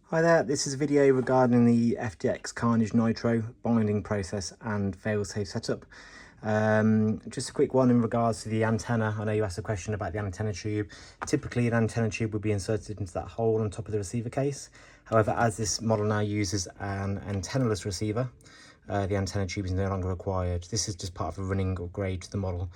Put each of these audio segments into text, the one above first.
Hi there, this is a video regarding the FTX Carnage Nitro binding process and failsafe setup. Just a quick one in regards to the antenna. I know you asked a question about the antenna tube. Typically an antenna tube would be inserted into that hole on top of the receiver case. However, as this model now uses an antennaless receiver, the antenna tube is no longer required. This is just part of a running upgrade to the model,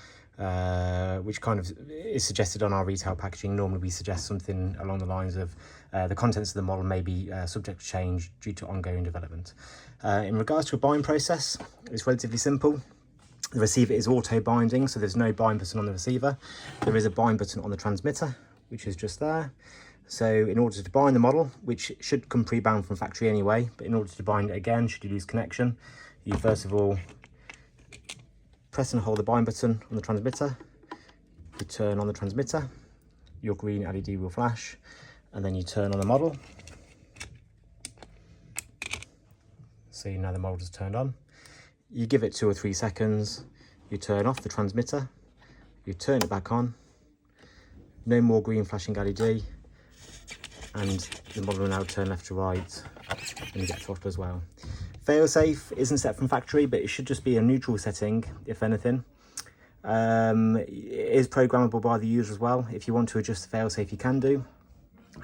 which kind of is suggested on our retail packaging. Normally we suggest something along the lines of the contents of the model may be subject to change due to ongoing development. In regards to a bind process, it's relatively simple. The receiver is auto binding, so there's no bind button on the receiver. There is a bind button on the transmitter, which is just there. So in order to bind the model, which should come pre-bound from factory anyway, but in order to bind it again, should you lose connection, you first of all press and hold the bind button on the transmitter, you turn on the transmitter, your green LED will flash, and then you turn on the model. So now the model is turned on. You give it 2 or 3 seconds, you turn off the transmitter, you turn it back on, no more green flashing LED, and the model will now turn left to right, and you get throttle as well. Failsafe isn't set from factory, but it should just be a neutral setting, if anything. It is programmable by the user as well. If you want to adjust the failsafe, you can do.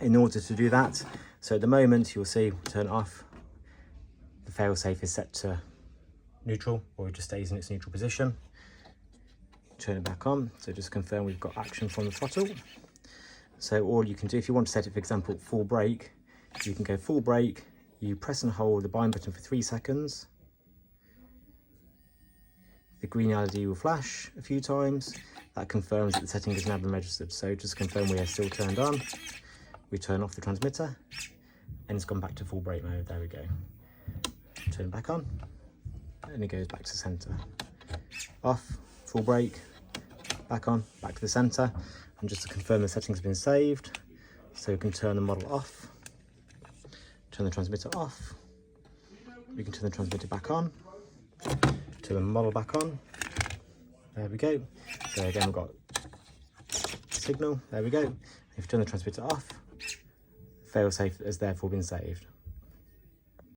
In order to do that, so at the moment, you'll see, turn it off, the failsafe is set to neutral, or it just stays in its neutral position. Turn it back on, so just confirm we've got action from the throttle. So all you can do, if you want to set it, for example, full brake, you can go full brake, you press and hold the bind button for 3 seconds. The green LED will flash a few times. That confirms that the setting has now been registered. So just confirm we are still turned on. We turn off the transmitter, and it's gone back to full brake mode. There we go. Turn it back on, and it goes back to center. Off, full brake, back on, back to the center. And just to confirm the settings have been saved, so we can turn the model off, turn the transmitter off, we can turn the transmitter back on, turn the model back on, there we go. So again, we've got signal, there we go. If you turn the transmitter off, failsafe has therefore been saved.